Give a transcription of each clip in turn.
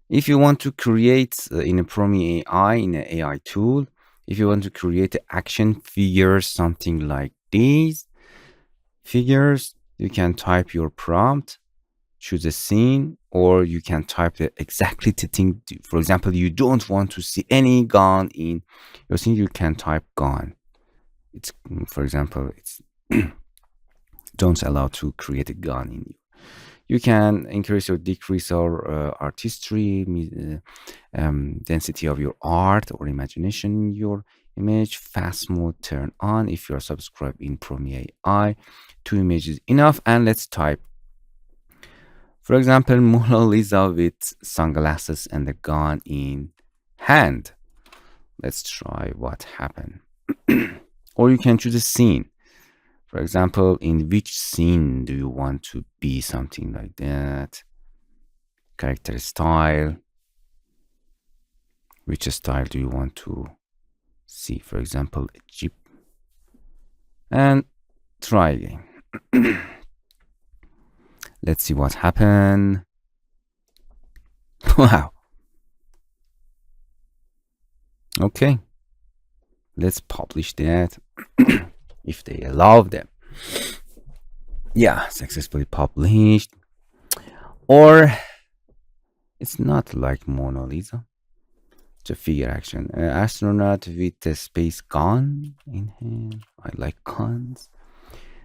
If you want to create in a PromeAI, in an AI tool, if you want to create action figures, something like these figures, you can type your prompt, choose a scene, or you can type exactly the thing. For example, you don't want to see any gun in your scene, you can type gun. It's, for example, it's don't allow to create a gun in you. You can increase or decrease our artistry, density of your art or imagination in your image. Fast mode turn on if you're subscribed in PromeAI. 2 images enough, and let's type. For example, Mona Lisa with sunglasses and a gun in hand. Let's try what happened. Or you can choose a scene. For example, in which scene do you want to be, something like that? Character style. Which style do you want to see? For example, a jeep. And try again. Let's see what happened. Wow. Okay. Let's publish that if they allow them. Yeah, successfully published. Or it's not like Mona Lisa. It's a figure action. Astronaut with a space gun in hand. I like guns.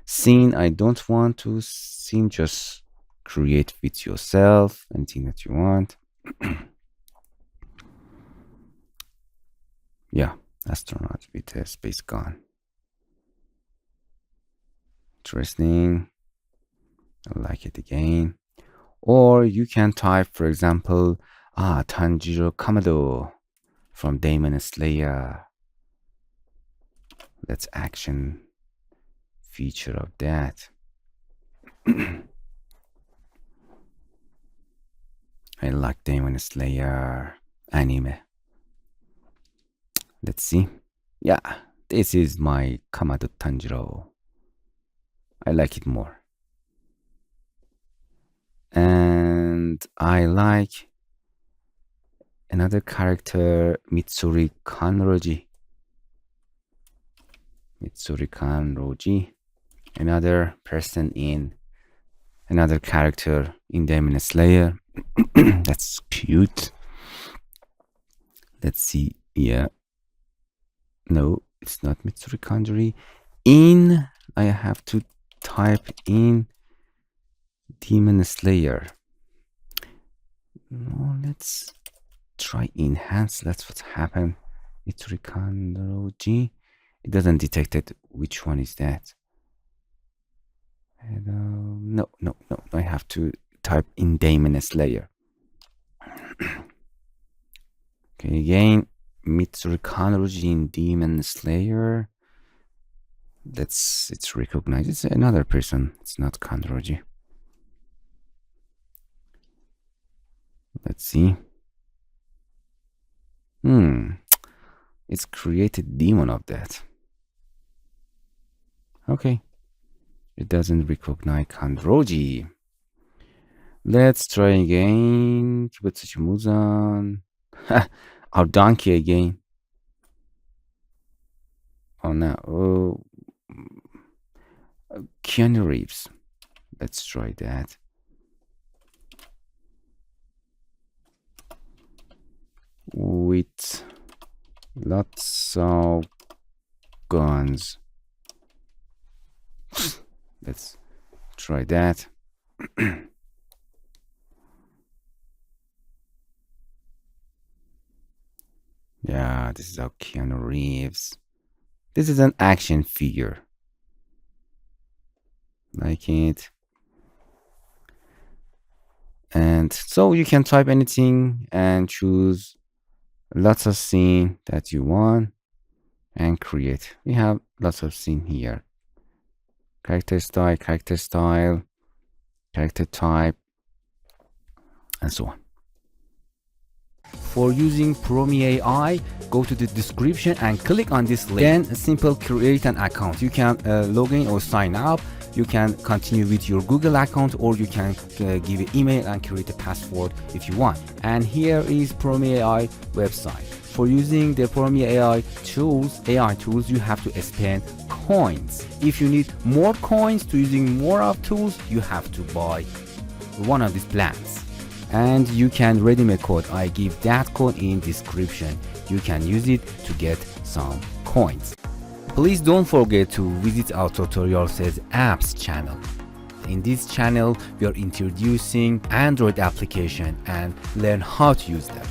Scene, I don't want to. Scene, just create with yourself. Anything that you want. Yeah, astronaut with a space gun. Interesting. I like it again. Or you can type, for example, Tanjiro Kamado from Demon Slayer. Let's action feature of that. I like Demon Slayer anime. Let's see. Yeah, this is my Kamado Tanjiro. I like it more. And I like another character, Mitsuri Kanroji. Mitsuri Kanroji. Another person in another character in Demon Slayer. That's cute. Let's see. Yeah. No, it's not Mitsuri Kanroji. I have to type in Demon Slayer. No, let's try enhance. That's what happened. Mitsuri Kanroji. It doesn't detect it. Which one is that? No. I have to type in Demon Slayer. Okay, again, Mitsuri Kanroji in Demon Slayer. It's recognized. It's another person. It's not Kanroji. Let's see. It's created demon of that. Okay. It doesn't recognize Kanroji. Let's try again. Kibutsuchi Muzan. Our donkey again. Oh no. Oh. Keanu Reeves. Let's try that. With lots of guns. Let's try that. Yeah, this is how Keanu Reeves. This is an action figure. Like it. And so you can type anything and choose lots of scene that you want and create. We have lots of scene here. Character style, character type, and so on. For using PromeAI, go to the description and click on this link. Then simple create an account. You can log in or sign up. You can continue with your Google account, or you can give an email and create a password if you want. And here is PromeAI website. For using the PromeAI tools, AI tools, you have to spend coins. If you need more coins to using more of tools, you have to buy one of these plans. And you can redeem a code. I give that code in description. You can use it to get some coins. Please don't forget to visit our TutorialCells apps channel. In this channel, we are introducing Android application and learn how to use them.